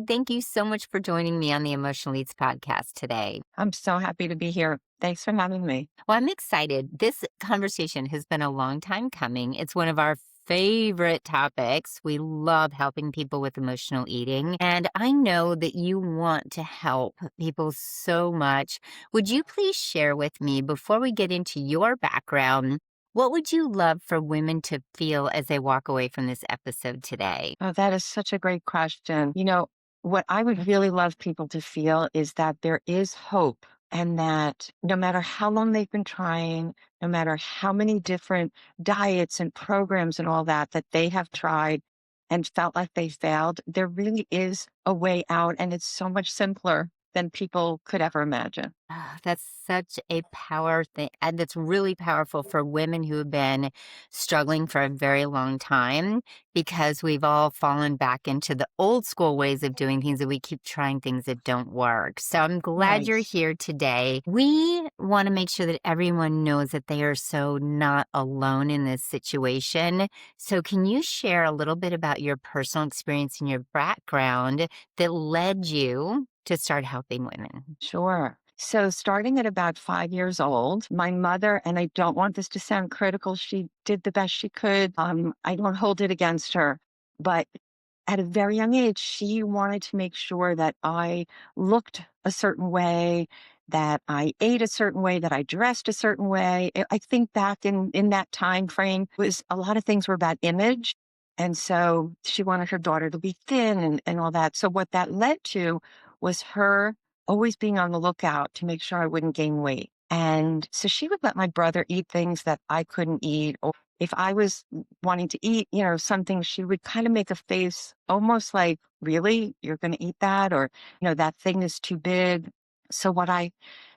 Thank you so much for joining me on the Emotional Leads podcast today. I'm so happy to be here. Thanks for having me. Well, I'm excited. This conversation has been a long time coming. It's one of our favorite topics. We love helping people with emotional eating. And I know that you want to help people so much. Would you please share with me, before we get into your background, what would you love for women to feel as they walk away from this episode today? Oh, that is such a great question. What I would really love people to feel is that there is hope and that no matter how long they've been trying, no matter how many different diets and programs and all that that they have tried and felt like they failed, there really is a way out. And it's so much simpler than people could ever imagine. That's such a power thing. And that's really powerful for women who have been struggling for a very long time because we've all fallen back into the old school ways of doing things and we keep trying things that don't work. So I'm glad Right. you're here today. We want to make sure that everyone knows that they are so not alone in this situation. So, can you share a little bit about your personal experience and your background that led you to start helping women? Sure. So, starting at about 5 years old, my mother, and I don't want this to sound critical, she did the best she could. I don't hold it against her. But at a very young age, she wanted to make sure that I looked a certain way, that I ate a certain way, that I dressed a certain way. I think back in that time frame, was a lot of things were about image. And so she wanted her daughter to be thin and all that. So what that led to was her always being on the lookout to make sure I wouldn't gain weight. And so she would let my brother eat things that I couldn't eat. Or if I was wanting to eat, something, she would kind of make a face almost like, really, you're going to eat that? Or, that thing is too big. So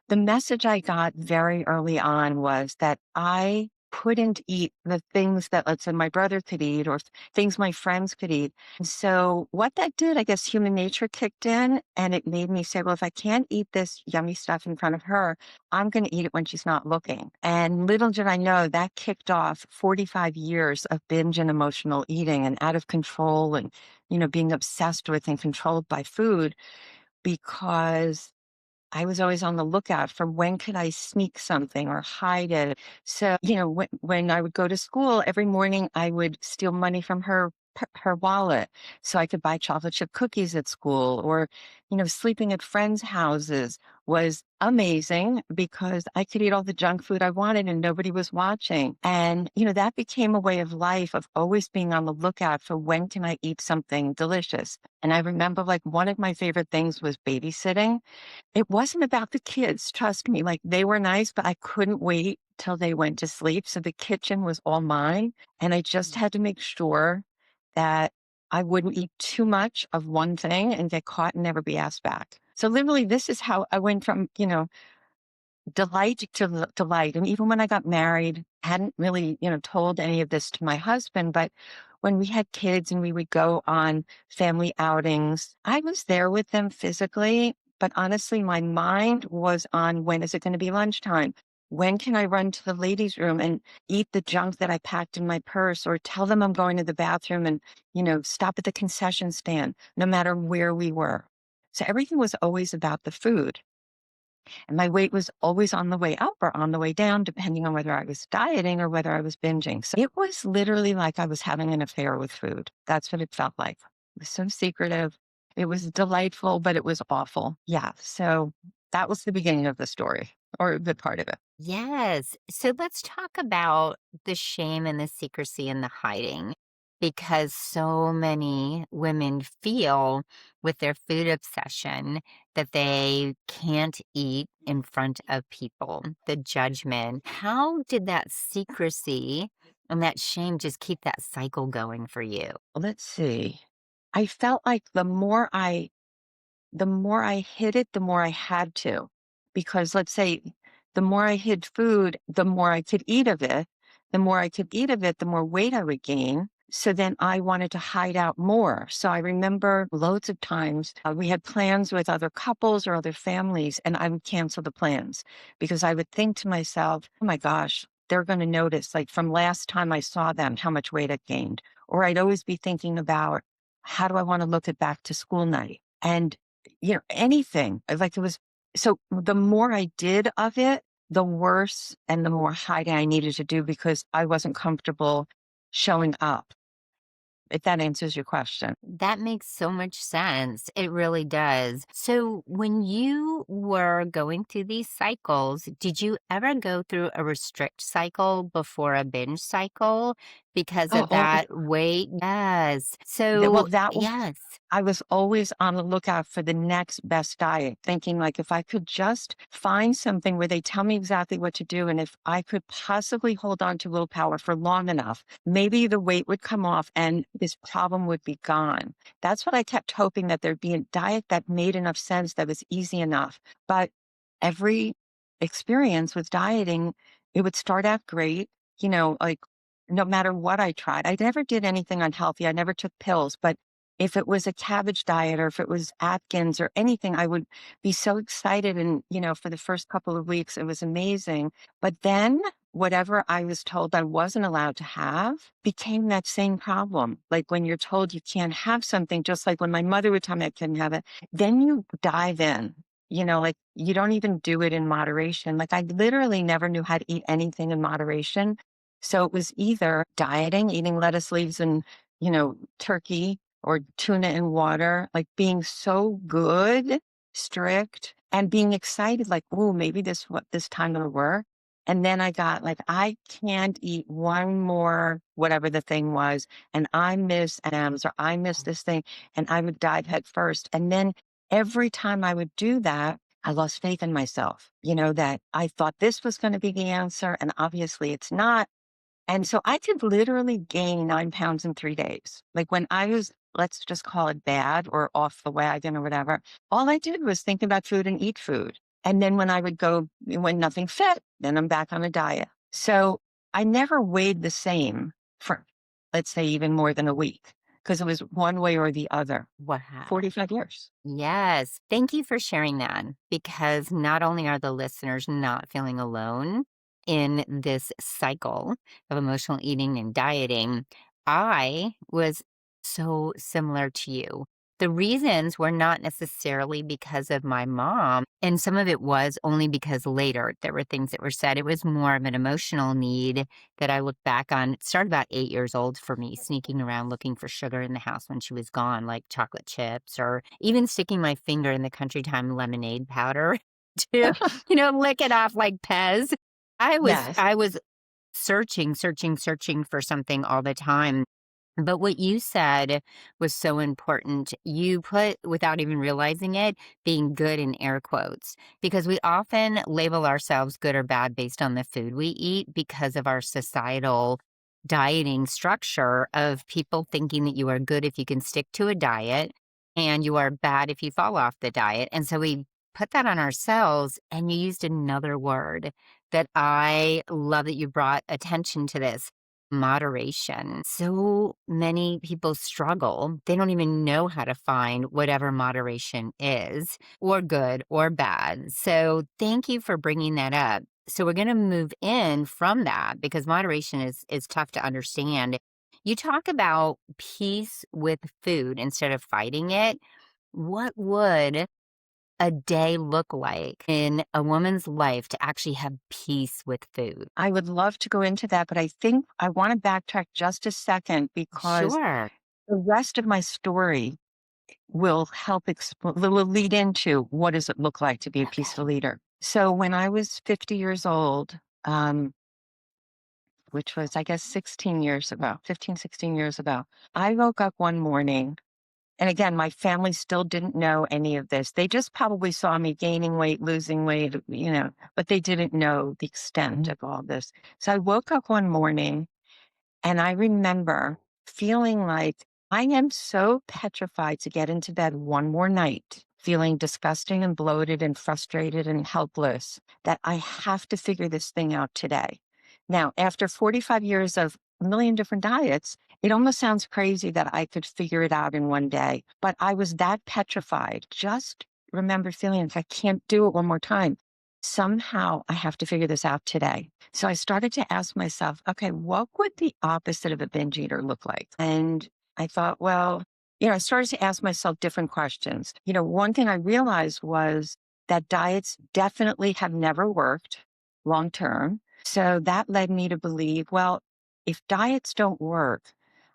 the message I got very early on was that I couldn't eat the things that, let's say, my brother could eat or things my friends could eat. And so what that did, I guess human nature kicked in and it made me say, well, if I can't eat this yummy stuff in front of her, I'm going to eat it when she's not looking. And little did I know that kicked off 45 years of binge and emotional eating and out of control and, being obsessed with and controlled by food because I was always on the lookout for when could I sneak something or hide it. So, when I would go to school every morning, I would steal money from her wallet so I could buy chocolate chip cookies at school or, sleeping at friends' houses was amazing because I could eat all the junk food I wanted and nobody was watching. And, that became a way of life of always being on the lookout for when can I eat something delicious. And I remember like one of my favorite things was babysitting. It wasn't about the kids, trust me, like, they were nice, but I couldn't wait till they went to sleep, so the kitchen was all mine, and I just had to make sure that I wouldn't eat too much of one thing and get caught and never be asked back. So, literally, this is how I went from, delight to delight, and even when I got married, hadn't really, told any of this to my husband, but when we had kids and we would go on family outings, I was there with them physically, but honestly, my mind was on when is it going to be lunchtime? When can I run to the ladies' room and eat the junk that I packed in my purse or tell them I'm going to the bathroom and, stop at the concession stand, no matter where we were. So everything was always about the food. And my weight was always on the way up or on the way down, depending on whether I was dieting or whether I was binging. So it was literally like I was having an affair with food. That's what it felt like. It was so secretive. It was delightful, but it was awful. Yeah. So that was the beginning of the story or a good part of it. Yes. So let's talk about the shame and the secrecy and the hiding because so many women feel with their food obsession that they can't eat in front of people, the judgment. How did that secrecy and that shame just keep that cycle going for you? Let's see. I felt like the more I hid it, the more I had to. Because let's say the more I hid food, the more I could eat of it. The more I could eat of it, the more weight I would gain. So then I wanted to hide out more. So I remember loads of times we had plans with other couples or other families, and I would cancel the plans because I would think to myself, oh my gosh, they're going to notice, like from last time I saw them, how much weight I gained. Or I'd always be thinking about how do I want to look at back to school night? and, anything. Like it was so the more I did of it, the worse and the more hiding I needed to do because I wasn't comfortable showing up, if that answers your question. That makes so much sense. It really does. So, when you were going through these cycles, did you ever go through a restrict cycle before a binge cycle because Oh, of all that weight? Yes. well, So, that was yes. I was always on the lookout for the next best diet, thinking like if I could just find something where they tell me exactly what to do, and if I could possibly hold on to willpower for long enough, maybe the weight would come off and this problem would be gone. That's what I kept hoping, that there'd be a diet that made enough sense, that was easy enough. But every experience with dieting, it would start out great, like no matter what I tried. I never did anything unhealthy. I never took pills, but if it was a cabbage diet or if it was Atkins or anything, I would be so excited. And, for the first couple of weeks, it was amazing. But then whatever I was told I wasn't allowed to have became that same problem. Like when you're told you can't have something, just like when my mother would tell me I couldn't have it, then you dive in. Like you don't even do it in moderation. Like I literally never knew how to eat anything in moderation. So it was either dieting, eating lettuce leaves and, turkey or tuna and water, like being so good, strict, and being excited, like, oh, maybe this time it'll work. And then I got like, I can't eat one more, whatever the thing was, and I miss M's or I miss this thing, and I would dive head first. And then every time I would do that, I lost faith in myself, that I thought this was going to be the answer, and obviously it's not. And so I could literally gain 9 pounds in 3 days. Like when I was, let's just call it bad or off the wagon or whatever, all I did was think about food and eat food. And then when I would go, when nothing fit, then I'm back on a diet. So I never weighed the same for, let's say, even more than a week because it was one way or the other. Wow. 45 years. Yes. Thank you for sharing that because not only are the listeners not feeling alone in this cycle of emotional eating and dieting, I was so similar to you. The reasons were not necessarily because of my mom, and some of it was only because later there were things that were said. It was more of an emotional need that I look back on. It started about 8 years old for me, sneaking around looking for sugar in the house when she was gone, like chocolate chips, or even sticking my finger in the country time lemonade powder to, lick it off like Pez. Yes. I was searching, searching, searching for something all the time. But what you said was so important. You put, without even realizing it, being good in air quotes, because we often label ourselves good or bad based on the food we eat because of our societal dieting structure of people thinking that you are good if you can stick to a diet and you are bad if you fall off the diet. And so we put that on ourselves. And you used another word that I love that you brought attention to this: moderation. So many people struggle. They don't even know how to find whatever moderation is, or good or bad. So thank you for bringing that up. So we're going to move in from that because moderation is tough to understand. You talk about peace with food instead of fighting it. What would a day look like in a woman's life to actually have peace with food? I would love to go into that, but I think I want to backtrack just a second because Sure. the rest of my story will help will lead into what does it look like to be a Okay. peaceful leader. So when I was 50 years old, which was I guess 16 years ago, 15, 16 years ago, I woke up one morning, and again, my family still didn't know any of this. They just probably saw me gaining weight, losing weight, but they didn't know the extent of all this. So I woke up one morning and I remember feeling like I am so petrified to get into bed one more night, feeling disgusting and bloated and frustrated and helpless, that I have to figure this thing out today. Now, after 45 years of a million different diets, it almost sounds crazy that I could figure it out in one day, but I was that petrified. Just remember feeling like I can't do it one more time. Somehow I have to figure this out today. So I started to ask myself, okay, what would the opposite of a binge eater look like? And I thought, well, I started to ask myself different questions. One thing I realized was that diets definitely have never worked long term. So that led me to believe, well, if diets don't work,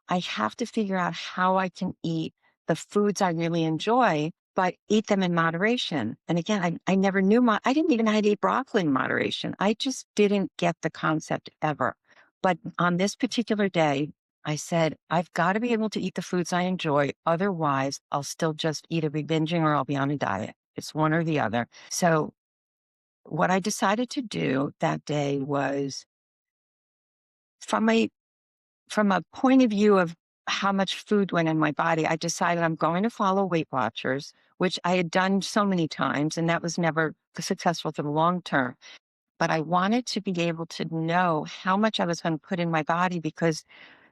I have to figure out how I can eat the foods I really enjoy, but eat them in moderation. And again, I never knew I didn't even know how to eat broccoli in moderation. I just didn't get the concept ever. But on this particular day, I said, I've got to be able to eat the foods I enjoy. Otherwise, I'll still just either be binging or I'll be on a diet. It's one or the other. So, what I decided to do that day was from a point of view of how much food went in my body, I decided I'm going to follow Weight Watchers, which I had done so many times, and that was never successful for the long term. But I wanted to be able to know how much I was going to put in my body because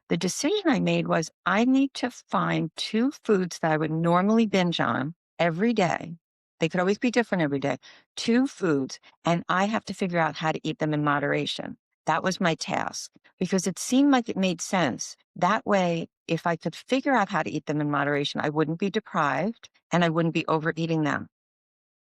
the decision I made was I need to find two foods that I would normally binge on every day. They could always be different every day. Two foods, and I have to figure out how to eat them in moderation. That was my task because it seemed like it made sense. That way, if I could figure out how to eat them in moderation, I wouldn't be deprived and I wouldn't be overeating them.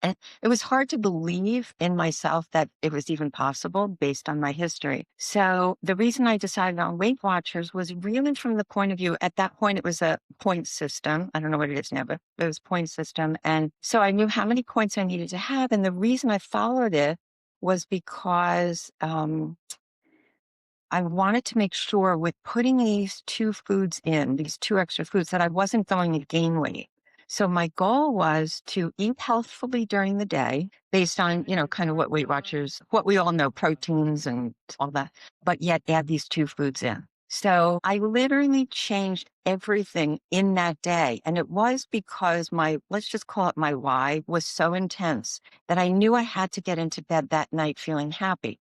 And it was hard to believe in myself that it was even possible based on my history. So the reason I decided on Weight Watchers was really from the point of view, at that point, it was a point system. I don't know what it is now, but it was a point system. And so I knew how many points I needed to have. And the reason I followed it was because I wanted to make sure with putting these two foods in, these two extra foods, that I wasn't going to gain weight. So my goal was to eat healthfully during the day based on, kind of what Weight Watchers, what we all know, proteins and all that, but yet add these two foods in. So I literally changed everything in that day. And it was because let's just call it my why, was so intense that I knew I had to get into bed that night feeling happy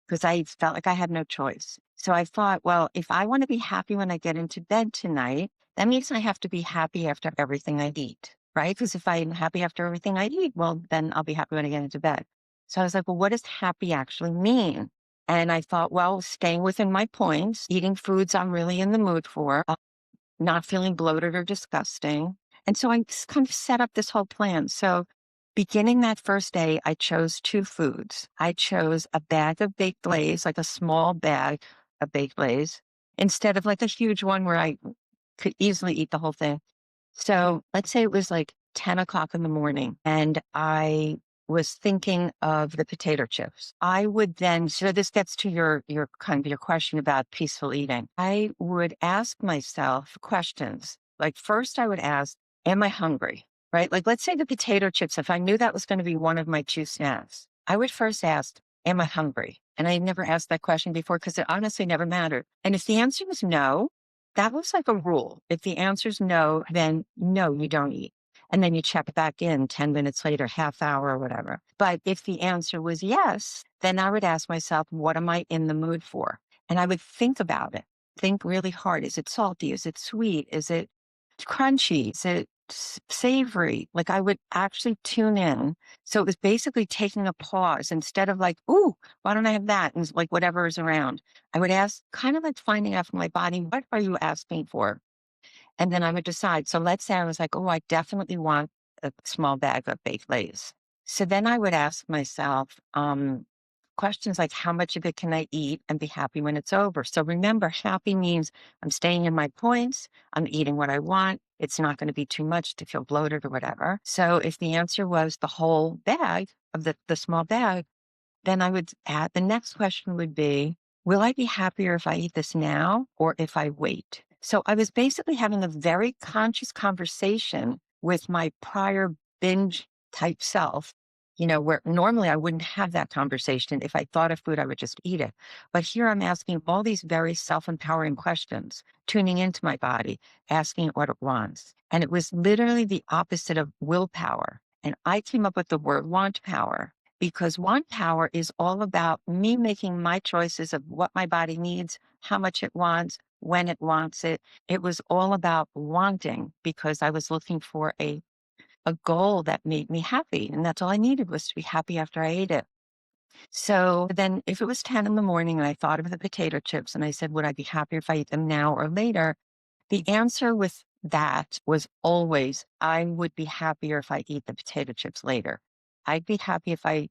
because I felt like I had no choice. So I thought, well, if I want to be happy when I get into bed tonight, that means I have to be happy after everything I eat, right? Because if I'm happy after everything I eat, well, then I'll be happy when I get into bed. So I was like, well, what does happy actually mean? And I thought, well, staying within my points, eating foods I'm really in the mood for, not feeling bloated or disgusting. And so I just kind of set up this whole plan. So beginning that first day, I chose two foods. I chose a bag of baked lays, like a small bag of baked lays, instead of like a huge one where I could easily eat the whole thing. So let's say it was like 10 o'clock in the morning and I was thinking of the potato chips. I would then, so this gets to your kind of your question about peaceful eating. I would ask myself questions. Like first I would ask, am I hungry? Right? Like let's say the potato chips, if I knew that was going to be one of my two snacks, I would first ask, am I hungry? And I never asked that question before because it honestly never mattered. And if the answer was no, that was like a rule. If the answer's no, then no, you don't eat. And then you check back in 10 minutes later, half hour or whatever. But if the answer was yes, then I would ask myself, what am I in the mood for? And I would think about it, think really hard. Is it salty? Is it sweet? Is it crunchy? Is it savory? Like I would actually tune in. So it was basically taking a pause instead of like, ooh, why don't I have that? And like whatever is around. I would ask, kind of like finding out from my body, what are you asking for? And then I would decide. So let's say I was like, oh, I definitely want a small bag of baked lays. So then I would ask myself questions like, how much of it can I eat and be happy when it's over? So remember, happy means I'm staying in my points, I'm eating what I want. It's not going to be too much to feel bloated or whatever. So if the answer was the whole bag of the small bag, then I would add the next question would be, will I be happier if I eat this now or if I wait? So I was basically having a very conscious conversation with my prior binge type self, where normally I wouldn't have that conversation. If I thought of food, I would just eat it. But here I'm asking all these very self empowering questions, tuning into my body, asking it what it wants. And it was literally the opposite of willpower. And I came up with the word want power because want power is all about me making my choices of what my body needs, how much it wants, when it wants it. It was all about wanting because I was looking for a goal that made me happy. And that's all I needed was to be happy after I ate it. So then if it was 10 in the morning and I thought of the potato chips and I said, would I be happier if I eat them now or later? The answer with that was always, I would be happier if I eat the potato chips later. I'd be happy if I,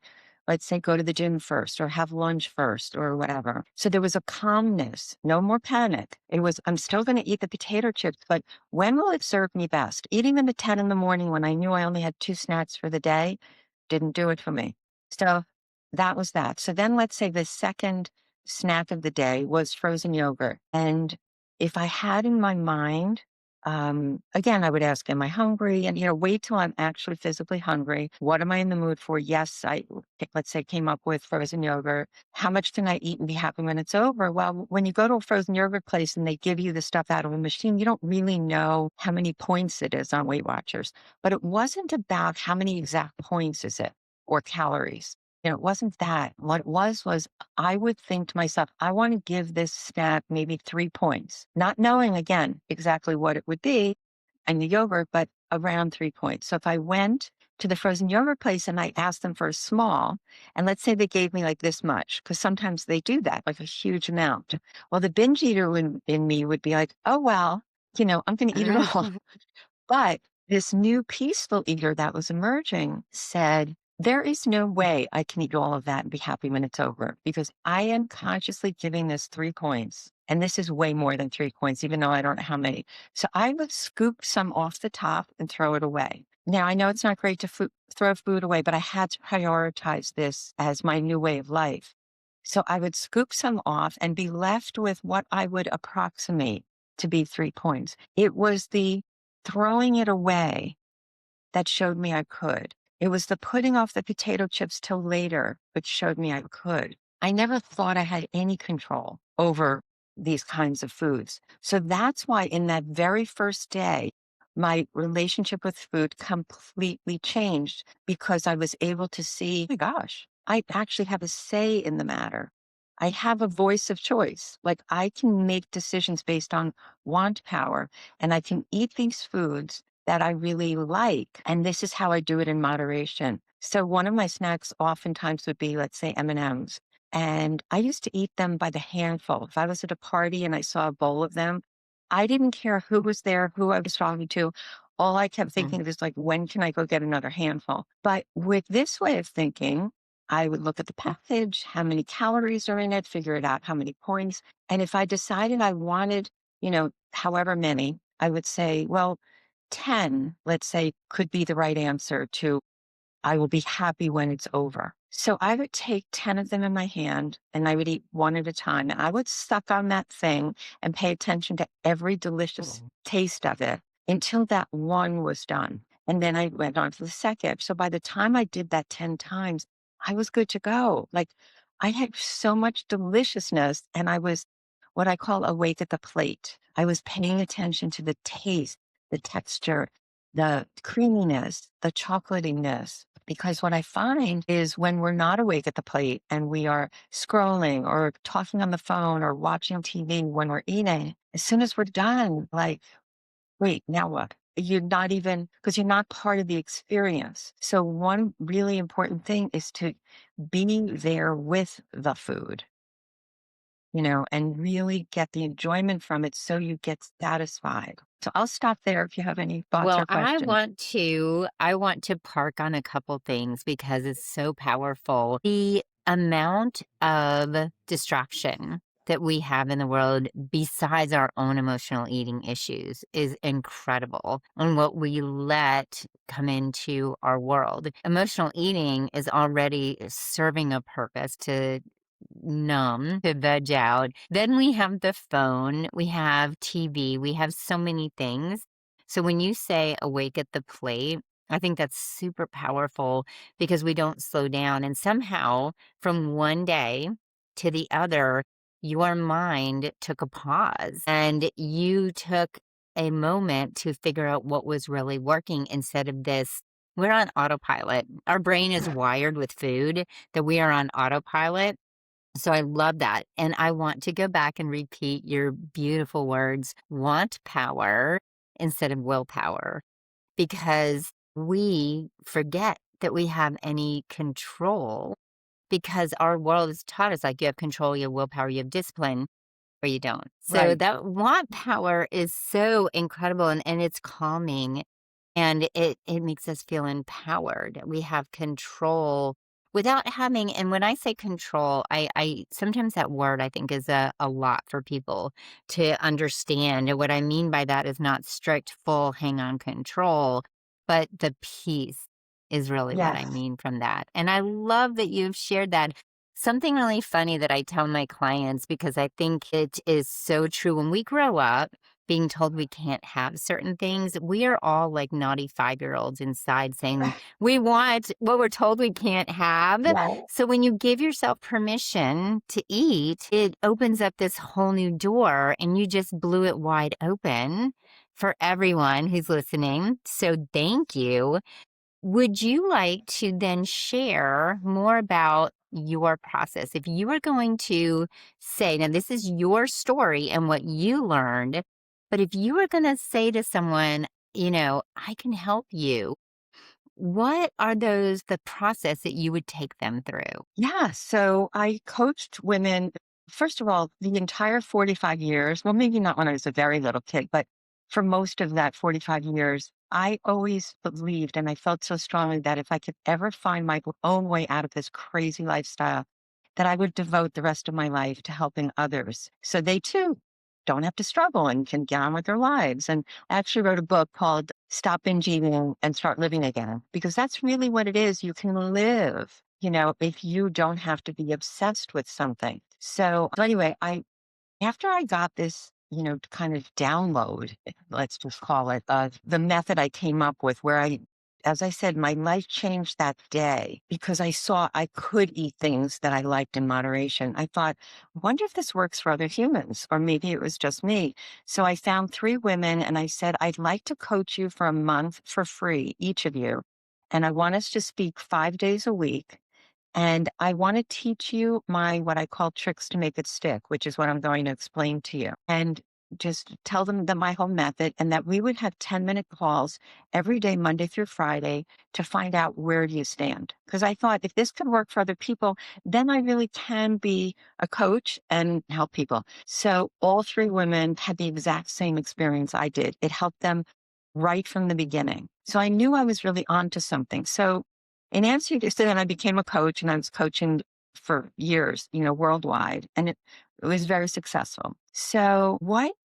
let's say, go to the gym first or have lunch first or whatever. So there was a calmness, no more panic. It was, I'm still going to eat the potato chips, but when will it serve me best? Eating them at 10 in the morning when I knew I only had two snacks for the day didn't do it for me. So that was that. So then let's say the second snack of the day was frozen yogurt. And if I had in my mind, again, I would ask, am I hungry? And, wait till I'm actually physically hungry. What am I in the mood for? Yes, let's say, came up with frozen yogurt. How much can I eat and be happy when it's over? Well, when you go to a frozen yogurt place and they give you the stuff out of a machine, you don't really know how many points it is on Weight Watchers. But it wasn't about how many exact points is it or calories. It wasn't that. What it was I would think to myself, I want to give this snack maybe 3 points, not knowing again exactly what it would be and the yogurt, but around 3 points. So if I went to the frozen yogurt place and I asked them for a small, and let's say they gave me like this much, because sometimes they do that, like a huge amount. Well, the binge eater in me would be like, oh, well, I'm going to eat it all. But this new peaceful eater that was emerging said, there is no way I can eat all of that and be happy when it's over because I am consciously giving this 3 points. And this is way more than 3 points, even though I don't know how many. So I would scoop some off the top and throw it away. Now, I know it's not great to throw food away, but I had to prioritize this as my new way of life. So I would scoop some off and be left with what I would approximate to be 3 points. It was the throwing it away that showed me I could. It was the putting off the potato chips till later, which showed me I could. I never thought I had any control over these kinds of foods. So that's why in that very first day, my relationship with food completely changed because I was able to see, oh my gosh, I actually have a say in the matter. I have a voice of choice. Like I can make decisions based on want power and I can eat these foods that I really like. And this is how I do it in moderation. So one of my snacks oftentimes would be, let's say, M&Ms. And I used to eat them by the handful. If I was at a party and I saw a bowl of them, I didn't care who was there, who I was talking to. All I kept thinking was like, when can I go get another handful? But with this way of thinking, I would look at the package, how many calories are in it, figure it out, how many points. And if I decided I wanted, however many, I would say, well, 10, let's say, could be the right answer to I will be happy when it's over. So I would take 10 of them in my hand and I would eat one at a time. And I would suck on that thing and pay attention to every delicious taste of it until that one was done. And then I went on to the second. So by the time I did that 10 times, I was good to go. Like I had so much deliciousness and I was what I call awake at the plate. I was paying attention to the taste, the texture, the creaminess, the chocolatiness. Because what I find is when we're not awake at the plate and we are scrolling or talking on the phone or watching TV when we're eating, as soon as we're done, like, wait, now what? You're not even, because you're not part of the experience. So, one really important thing is to be there with the food, and really get the enjoyment from it so you get satisfied. So, I'll stop there if you have any thoughts Well, or questions. I want to park on a couple things because it's so powerful. The amount of distraction that we have in the world besides our own emotional eating issues is incredible and what we let come into our world. Emotional eating is already serving a purpose to numb, to veg out. Then we have the phone, we have TV, we have so many things. So when you say awake at the plate, I think that's super powerful because we don't slow down. And somehow from one day to the other, your mind took a pause and you took a moment to figure out what was really working instead of this. We're on autopilot. Our brain is wired with food that we are on autopilot. So I love that. And I want to go back and repeat your beautiful words want power instead of willpower because we forget that we have any control because our world has taught us like you have control, you have willpower, you have discipline. or you don't. So Right. that want power is so incredible and it's calming and it makes us feel empowered. We have control without having, and when I say control, I sometimes that word I think is a lot for people to understand. And what I mean by that is not strict full hang on control, but the peace is really what I Yes. mean from that. And I love that you've shared that. Something really funny that I tell my clients because I think it is so true. When we grow up being told we can't have certain things, we are all like naughty 5-year olds inside saying we want what we're told we can't have. Right. So when you give yourself permission to eat, it opens up this whole new door and you just blew it wide open for everyone who's listening. So thank you. Would you like to then share more about your process? If you were going to say, now this is your story and what you learned, but if you were going to say to someone, I can help you, what are the process that you would take them through? Yeah. So I coached women, first of all, the entire 45 years. Well, maybe not when I was a very little kid, but for most of that 45 years, I always believed and I felt so strongly that if I could ever find my own way out of this crazy lifestyle, that I would devote the rest of my life to helping others so they too don't have to struggle and can get on with their lives. And I actually wrote a book called Stop Binge Eating and Start Living Again, because that's really what it is. You can live, if you don't have to be obsessed with something. So anyway, after I got this, kind of download, let's just call it, the method I came up with where as I said, my life changed that day because I saw I could eat things that I liked in moderation. I thought, wonder if this works for other humans, or maybe it was just me. So I found 3 women and I said, I'd like to coach you for a month for free, each of you. And I want us to speak 5 days a week. And I want to teach you my what I call tricks to make it stick, which is what I'm going to explain to you. And just tell them that my whole method and that we would have 10-minute calls every day, Monday through Friday, to find out where do you stand. Because I thought if this could work for other people, then I really can be a coach and help people. So all 3 women had the exact same experience I did. It helped them right from the beginning. So I knew I was really onto something. So in answer to so then I became a coach and I was coaching for years, worldwide, and it was very successful. So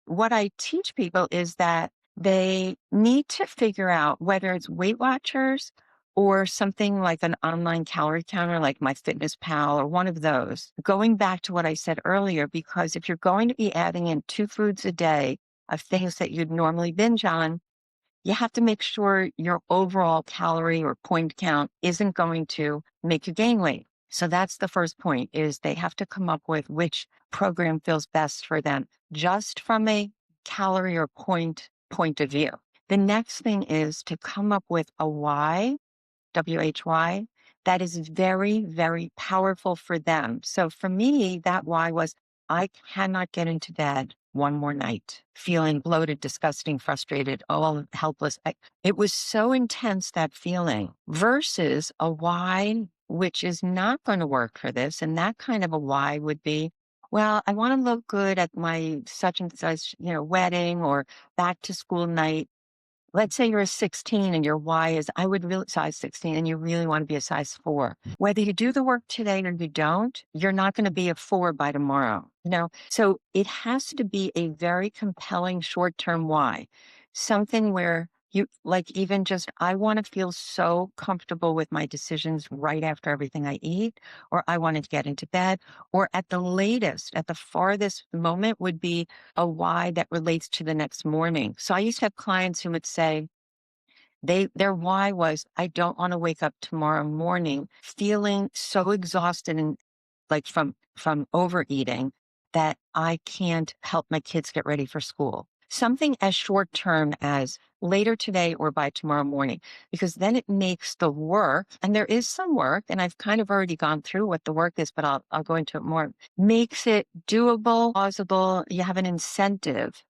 what I teach people is that they need to figure out whether it's Weight Watchers or something like an online calorie counter like MyFitnessPal or one of those. Going back to what I said earlier, because if you're going to be adding in 2 foods a day of things that you'd normally binge on, you have to make sure your overall calorie or point count isn't going to make you gain weight. So that's the first point is they have to come up with which program feels best for them just from a calorie or point of view. The next thing is to come up with a why WHY, that is very, very powerful for them. So for me, that why was I cannot get into bed one more night feeling bloated, disgusting, frustrated, all helpless. It was so intense, that feeling, versus a why, which is not going to work for this. And that kind of a why would be, well, I want to look good at my such and such, wedding or back to school night. Let's say you're a 16 and your why is I would really size 16 and you really want to be a size 4. Whether you do the work today or you don't, you're not going to be a 4 by tomorrow. So it has to be a very compelling short-term why. Something where you like even just I want to feel so comfortable with my decisions right after everything I eat, or I want to get into bed, or at the latest, at the farthest moment would be a why that relates to the next morning. So I used to have clients who would say their why was, I don't want to wake up tomorrow morning feeling so exhausted and like from overeating that I can't help my kids get ready for school. Something as short term as later today or by tomorrow morning, because then it makes the work, and there is some work, and I've kind of already gone through what the work is, but I'll go into it more, makes it doable, plausible. You have an incentive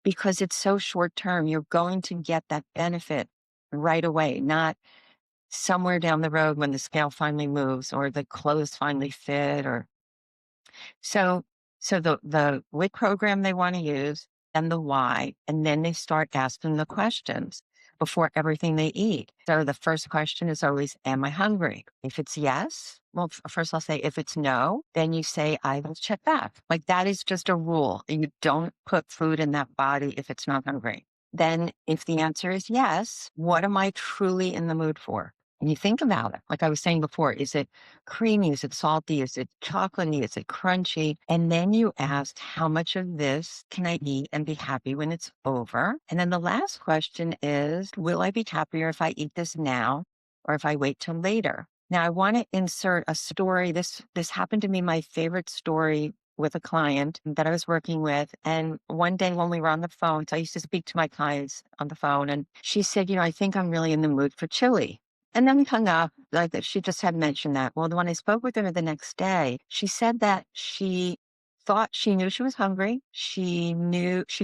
because it's so short term. You're going to get that benefit right away, not somewhere down the road when the scale finally moves or the clothes finally fit or so So the what program they want to use and the why, and then they start asking the questions before everything they eat. So the first question is always, am I hungry? If it's yes, well, first I'll say, if it's no, then you say, I will check back. Like that is just a rule. You don't put food in that body if it's not hungry. Then if the answer is yes, what am I truly in the mood for? And you think about it. Like I was saying before, is it creamy? Is it salty? Is it chocolatey? Is it crunchy? And then you ask, how much of this can I eat and be happy when it's over? And then the last question is, will I be happier if I eat this now or if I wait till later? Now I want to insert a story. This happened to me, my favorite story with a client that I was working with. And one day when we were on the phone, so I used to speak to my clients on the phone, and she said, I think I'm really in the mood for chili. And then we hung up, like she just had mentioned that. Well, when I spoke with her the next day, she said that she thought she knew she was hungry. She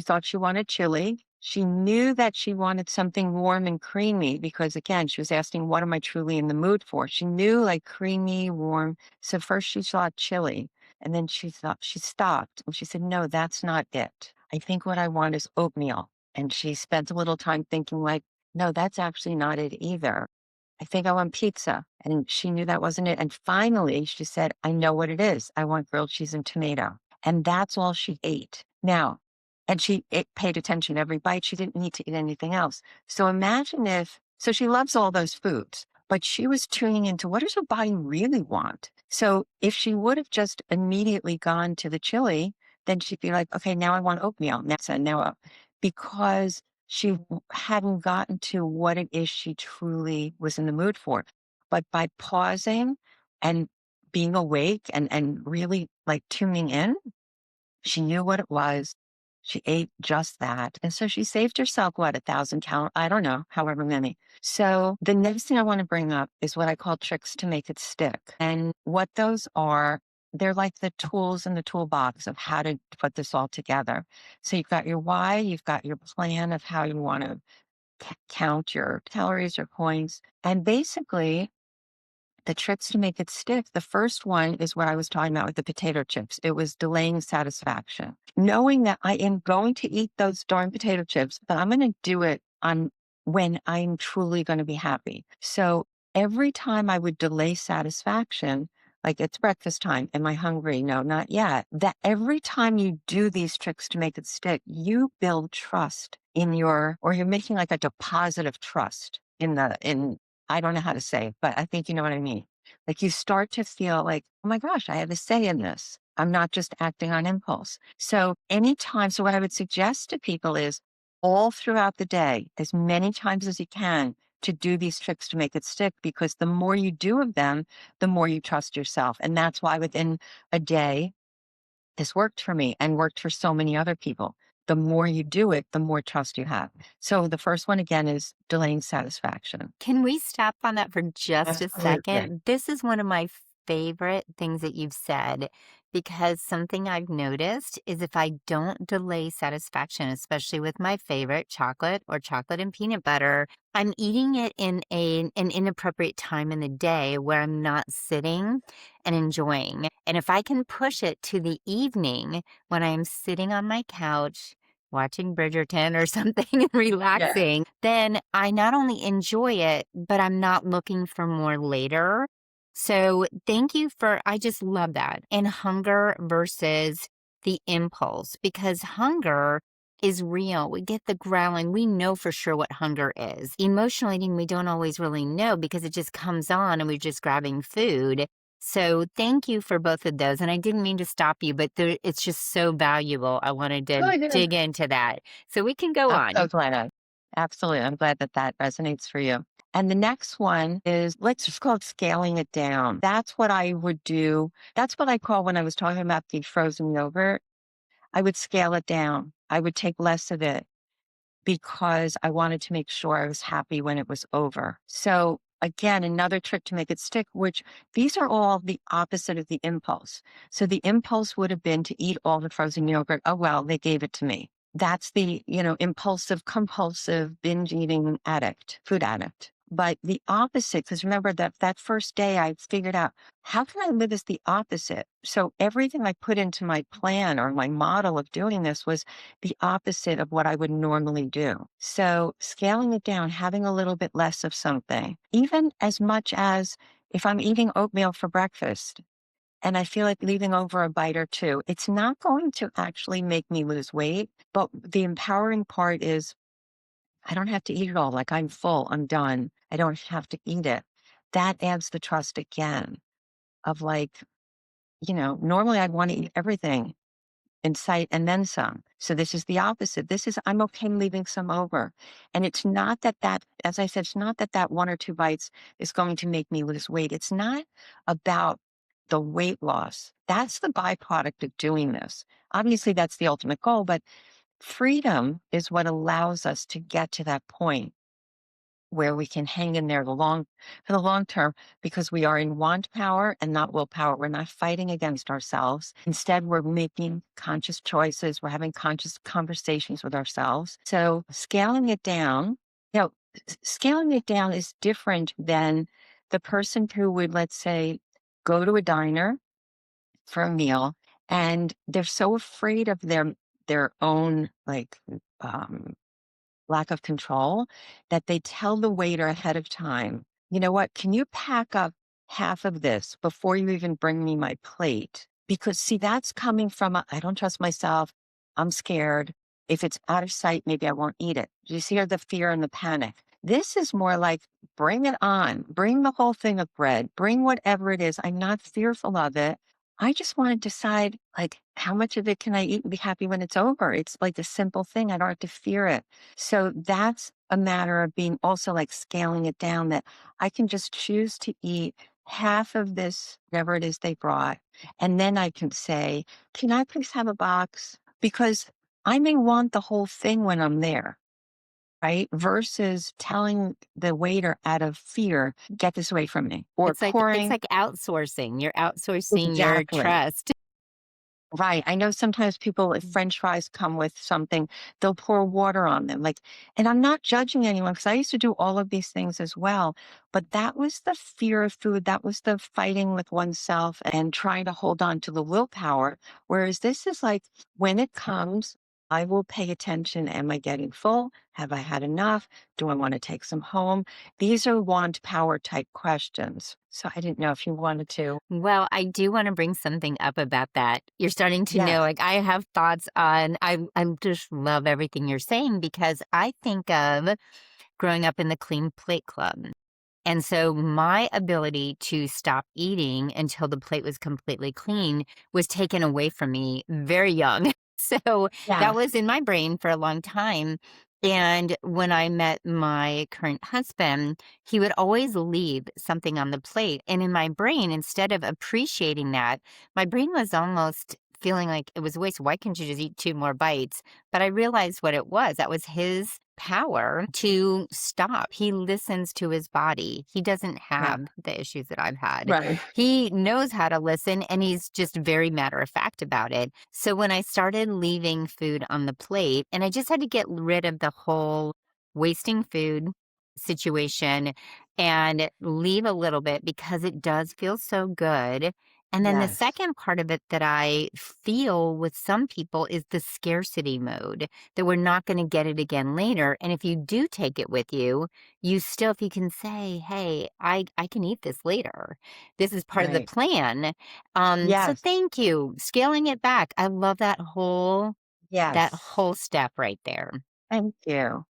thought she wanted chili. She knew that she wanted something warm and creamy because, again, she was asking, what am I truly in the mood for? She knew like creamy, warm. So first she thought chili, and then she stopped and she said, no, that's not it. I think what I want is oatmeal. And she spent a little time thinking, like, no, that's actually not it either. I think I want pizza. And she knew that wasn't it. And finally, she said, I know what it is. I want grilled cheese and tomato. And that's all she ate. Now, and paid attention every bite. She didn't need to eat anything else. So imagine so she loves all those foods, but she was tuning into what does her body really want? So if she would have just immediately gone to the chili, then she'd be like, okay, now I want oatmeal. Because she hadn't gotten to what it is she truly was in the mood for. But by pausing and being awake and really like tuning in, she knew what it was. She ate just that. And so she saved herself, what, 1,000 calories? I don't know, however many. So the next thing I want to bring up is what I call tricks to make it stick. And what those are, they're like the tools in the toolbox of how to put this all together. So you've got your why, you've got your plan of how you want to count your calories or points. And basically, the tricks to make it stick, the first one is what I was talking about with the potato chips. It was delaying satisfaction. Knowing that I am going to eat those darn potato chips, but I'm going to do it on when I'm truly going to be happy. So every time I would delay satisfaction, like it's breakfast time. Am I hungry? No, not yet. That every time you do these tricks to make it stick, you build trust or you're making like a deposit of trust in I don't know how to say it, but I think you know what I mean. Like you start to feel like, oh my gosh, I have a say in this. I'm not just acting on impulse. So what I would suggest to people is all throughout the day, as many times as you can, to do these tricks to make it stick, because the more you do of them, the more you trust yourself. And that's why within a day, this worked for me and worked for so many other people. The more you do it, the more trust you have. So the first one again is delaying satisfaction. Can we stop on that for just a Absolutely. second? This is one of my favorite things that you've said because something I've noticed is if I don't delay satisfaction, especially with my favorite chocolate or chocolate and peanut butter, I'm eating it in an inappropriate time in the day where I'm not sitting and enjoying. And if I can push it to the evening when I'm sitting on my couch watching Bridgerton or something and Yeah. relaxing, then I not only enjoy it, but I'm not looking for more later. So thank you I just love that. And hunger versus the impulse, because hunger is real. We get the growling. We know for sure what hunger is. Emotional eating, we don't always really know because it just comes on and we're just grabbing food. So thank you for both of those. And I didn't mean to stop you, but it's just so valuable. I wanted to Really good. dig into that. So we can go I'm so on. glad. Absolutely. I'm glad that that resonates for you. And the next one is, let's just call it scaling it down. That's what I would do. That's what I call when I was talking about the frozen yogurt. I would scale it down. I would take less of it because I wanted to make sure I was happy when it was over. So again, another trick to make it stick, which these are all the opposite of the impulse. So the impulse would have been to eat all the frozen yogurt. Oh, well, they gave it to me. That's the, impulsive, compulsive, binge eating addict, food addict. But the opposite, because remember that first day I figured out, how can I live as the opposite? So everything I put into my plan or my model of doing this was the opposite of what I would normally do. So scaling it down, having a little bit less of something, even as much as if I'm eating oatmeal for breakfast and I feel like leaving over a bite or two, it's not going to actually make me lose weight. But the empowering part is I don't have to eat it all. Like I'm full, I'm done. I don't have to eat it. That adds the trust again of like, normally I'd want to eat everything in sight and then some. So this is the opposite. This is, I'm okay leaving some over. And it's not as I said, it's not that one or two bites is going to make me lose weight. It's not about the weight loss. That's the byproduct of doing this. Obviously, that's the ultimate goal, but freedom is what allows us to get to that point where we can hang in there for the long term because we are in want power and not willpower. We're not fighting against ourselves. Instead, we're making conscious choices. We're having conscious conversations with ourselves. So scaling it down is different than the person who would, let's say, go to a diner for a meal and they're so afraid of their own um lack of control that they tell the waiter ahead of time, you know what, can you pack up half of this before you even bring me my plate? Because see, that's coming from I don't trust myself. I'm scared. If it's out of sight, maybe I won't eat it. Do you see the fear and the panic? This is more like bring it on, bring the whole thing of bread, bring whatever it is. I'm not fearful of it. I just want to decide like how much of it can I eat and be happy when it's over. It's like a simple thing. I don't have to fear it. So that's a matter of being also like scaling it down that I can just choose to eat half of this, whatever it is they brought. And then I can say, can I please have a box? Because I may want the whole thing when I'm there, right? Versus telling the waiter out of fear, get this away from me or It's pouring. like outsourcing. You're outsourcing your Exactly. trust. Right. I know sometimes people, if French fries come with something, they'll pour water on them. And I'm not judging anyone because I used to do all of these things as well. But that was the fear of food. That was the fighting with oneself and trying to hold on to the willpower. Whereas this is like when it comes, I will pay attention. Am I getting full? Have I had enough? Do I want to take some home? These are want power type questions. So I didn't know if you wanted to. Well, I do wanna bring something up about that. You're starting to know, Yes. like, I have thoughts on I just love everything you're saying because I think of growing up in the Clean Plate Club. And so my ability to stop eating until the plate was completely clean was taken away from me very young. So that Yes. was in my brain for a long time. And when I met my current husband, he would always leave something on the plate. And in my brain, instead of appreciating that, my brain was almost feeling like it was a waste. Why can't you just eat two more bites? But I realized what it was. That was his power to stop. He listens to his body. He doesn't Yeah. have the issues that I've had. Right. He knows how to listen and he's just very matter of fact about it. So when I started leaving food on the plate, and I just had to get rid of the whole wasting food situation and leave a little bit because it does feel so good. And then the Yes. second part of it that I feel with some people is the scarcity mode that we're not going to get it again later. And if you do take it with you, you still, if you can say, hey, I can eat this later. This is part of the Right. plan. So Yes. thank you. Scaling it back. I love that Yes. whole step right there. Thank you.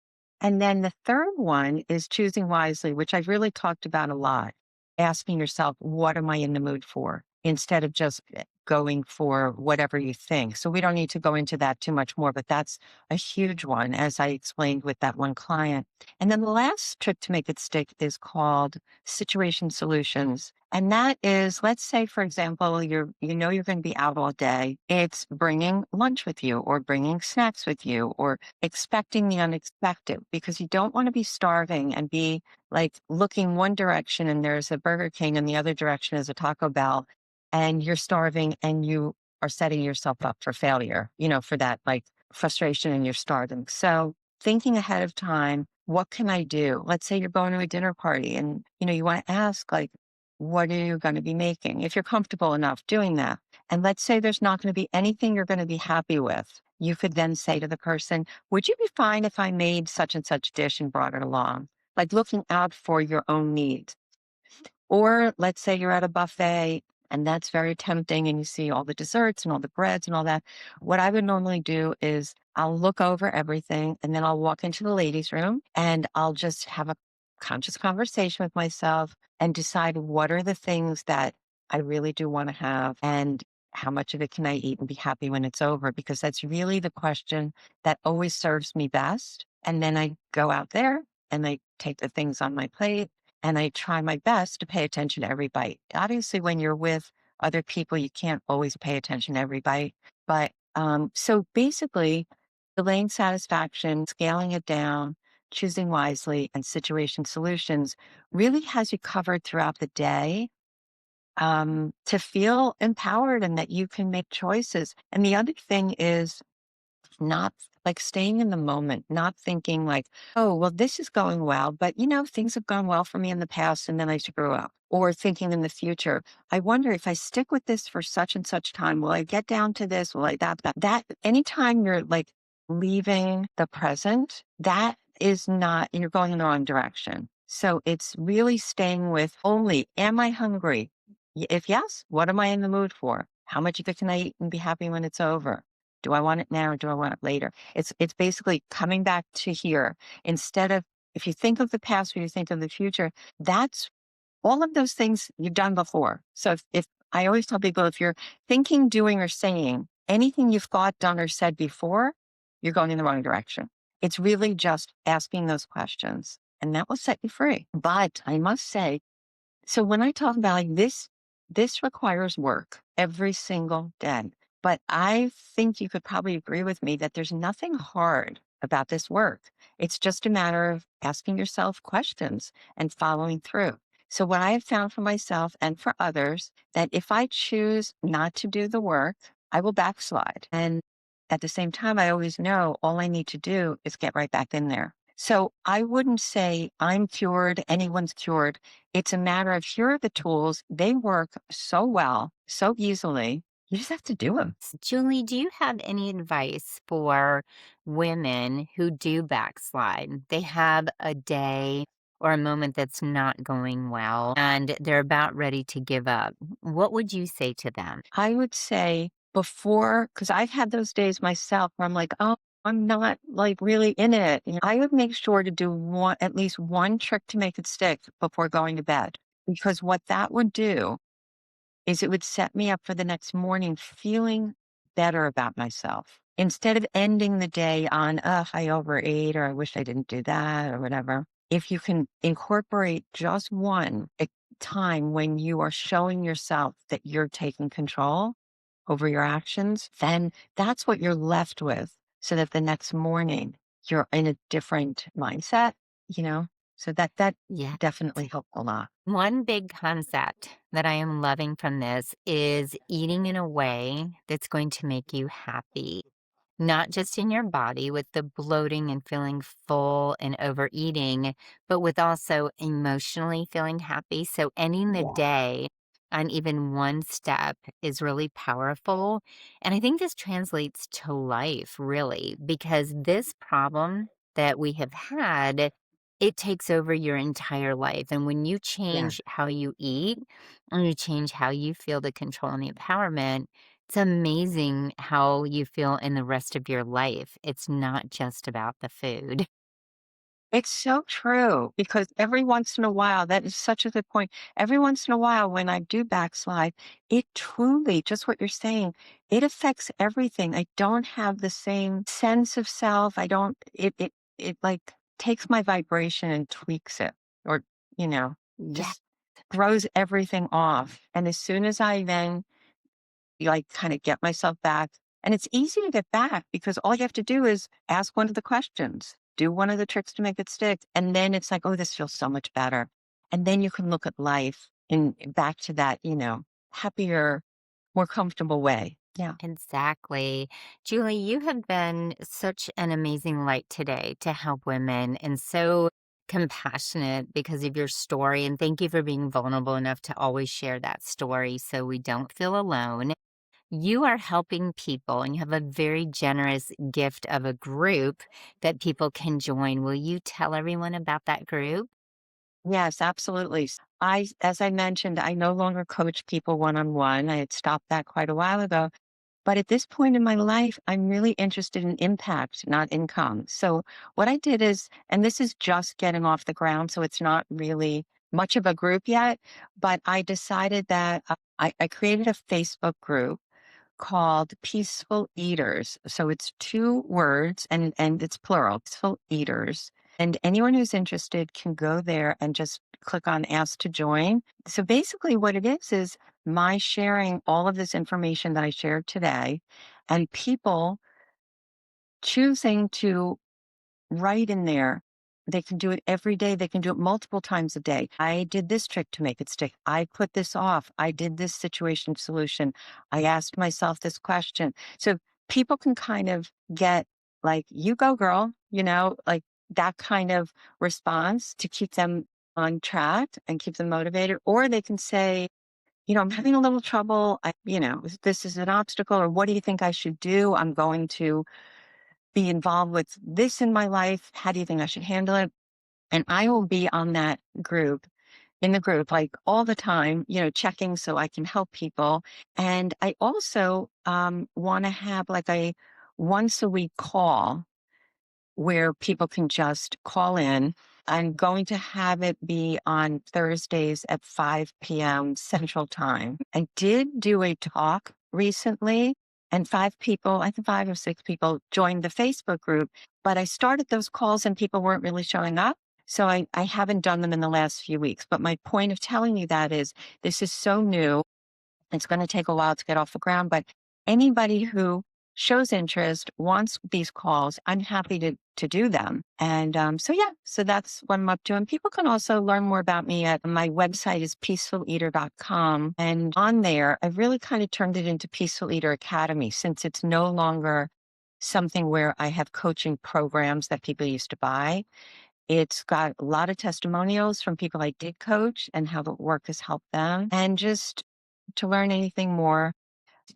And then the third one is choosing wisely, which I've really talked about a lot. Asking yourself, what am I in the mood for? Instead of just going for whatever you think. So we don't need to go into that too much more, but that's a huge one, as I explained with that one client. And then the last trick to make it stick is called situation solutions. And that is, let's say, for example, you're going to be out all day. It's bringing lunch with you or bringing snacks with you or expecting the unexpected because you don't want to be starving and be like looking one direction and there's a Burger King and the other direction is a Taco Bell and you're starving and you are setting yourself up for failure, for that like frustration and you're starving. So thinking ahead of time, what can I do? Let's say you're going to a dinner party and, you want to ask, like, what are you going to be making? If you're comfortable enough doing that. And let's say there's not going to be anything you're going to be happy with. You could then say to the person, would you be fine if I made such and such dish and brought it along? Like looking out for your own needs. Or let's say you're at a buffet and that's very tempting and you see all the desserts and all the breads and all that. What I would normally do is I'll look over everything and then I'll walk into the ladies' room and I'll just have a conscious conversation with myself and decide what are the things that I really do want to have and how much of it can I eat and be happy when it's over? Because that's really the question that always serves me best. And then I go out there and I take the things on my plate and I try my best to pay attention to every bite. Obviously, when you're with other people, you can't always pay attention to every bite. But so basically, delaying satisfaction, scaling it down, choosing wisely, and situation solutions really has you covered throughout the day to feel empowered and that you can make choices. And the other thing is not like staying in the moment, not thinking like, oh, well, this is going well, but things have gone well for me in the past and then I screw up. Or thinking in the future, I wonder if I stick with this for such and such time, will I get down to this? Will I that anytime you're like leaving the present, that is not, you're going in the wrong direction. So it's really staying with only, am I hungry? If yes, what am I in the mood for? How much of it can I eat and be happy when it's over? Do I want it now or do I want it later? It's basically coming back to here instead of if you think of the past or you think of the future, that's all of those things you've done before. So if I always tell people if you're thinking, doing, or saying anything you've thought, done, or said before, you're going in the wrong direction. It's really just asking those questions and that will set you free. But I must say, so when I talk about like this requires work every single day. But I think you could probably agree with me that there's nothing hard about this work. It's just a matter of asking yourself questions and following through. So what I have found for myself and for others that if I choose not to do the work, I will backslide. And at the same time, I always know all I need to do is get right back in there. So I wouldn't say I'm cured, anyone's cured. It's a matter of here are the tools. They work so well, so easily. You just have to do them. Julie, do you have any advice for women who do backslide? They have a day or a moment that's not going well and they're about ready to give up. What would you say to them? I would say before, because I've had those days myself where I'm like, oh, I'm not like really in it. I would make sure to do at least one trick to make it stick before going to bed. Because what that would do is it would set me up for the next morning feeling better about myself. Instead of ending the day on, I overate or I wish I didn't do that or whatever. If you can incorporate just one time when you are showing yourself that you're taking control over your actions, then that's what you're left with so that the next morning you're in a different mindset, you know? So that Yeah. definitely helped a lot. One big concept that I am loving from this is eating in a way that's going to make you happy. Not just in your body with the bloating and feeling full and overeating, but with also emotionally feeling happy. So ending the day on even one step is really powerful. And I think this translates to life, really, because this problem that we have had, it takes over your entire life. And when you Yeah. change how you eat and you change how you feel the control and the empowerment, it's amazing how you feel in the rest of your life. It's not just about the food. It's so true because every once in a while, that is such a good point. Every once in a while, when I do backslide, it truly, just what you're saying, it affects everything. I don't have the same sense of self. I don't, it like takes my vibration and tweaks it or, you know, Yeah. just throws everything off. And as soon as I then like kind of get myself back. And it's easy to get back because all you have to do is ask one of the questions, do one of the tricks to make it stick. And then it's like, oh, this feels so much better. And then you can look at life in back to that, happier, more comfortable way. Yeah. Exactly. Julie, you have been such an amazing light today to help women and so compassionate because of your story. And thank you for being vulnerable enough to always share that story so we don't feel alone. You are helping people and you have a very generous gift of a group that people can join. Will you tell everyone about that group? Yes, absolutely. As I mentioned, I no longer coach people one on one. I had stopped that quite a while ago. But at this point in my life, I'm really interested in impact, not income. So what I did is, and this is just getting off the ground, so it's not really much of a group yet, but I decided that I created a Facebook group called Peaceful Eaters. So it's two words and it's plural, Peaceful Eaters. And anyone who's interested can go there and just click on ask to join. So basically what it is my sharing all of this information that I shared today and people choosing to right in there. They can do it every day. They can do it multiple times a day. I did this trick to make it stick. I put this off. I did this situation solution. I asked myself this question. So people can kind of get like, you go, girl, like that kind of response to keep them on track and keep them motivated. Or they can say, I'm having a little trouble. This is an obstacle, or what do you think I should do? I'm going to be involved with this in my life. How do you think I should handle it? And I will be on that group, in the group, like all the time, checking so I can help people. And I also want to have like a once a week call where people can just call in. I'm going to have it be on Thursdays at 5 p.m. Central Time. I did do a talk recently, and five people, I think five or six people joined the Facebook group, but I started those calls and people weren't really showing up. So I haven't done them in the last few weeks. But my point of telling you that is this is so new. It's going to take a while to get off the ground, but anybody who shows interest, wants these calls, I'm happy to do them. And so that's what I'm up to. And people can also learn more about me at my website is peacefuleater.com. And on there, I've really kind of turned it into Peaceful Eater Academy since it's no longer something where I have coaching programs that people used to buy. It's got a lot of testimonials from people I did coach and how the work has helped them. And just to learn anything more,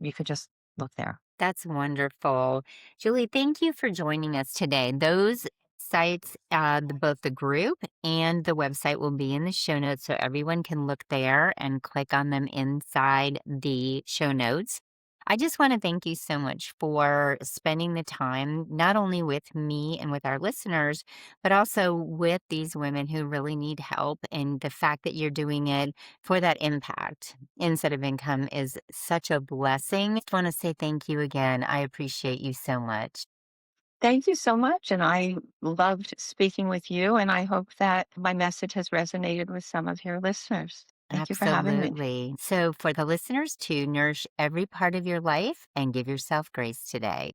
you could just look there. That's wonderful. Julie, thank you for joining us today. Those sites, both the group and the website will be in the show notes so everyone can look there and click on them inside the show notes. I just want to thank you so much for spending the time, not only with me and with our listeners, but also with these women who really need help. And the fact that you're doing it for that impact instead of income is such a blessing. Just want to say thank you again. I appreciate you so much. Thank you so much. And I loved speaking with you. And I hope that my message has resonated with some of your listeners. Thank you for having me. Absolutely. So, for the listeners, to nourish every part of your life and give yourself grace today.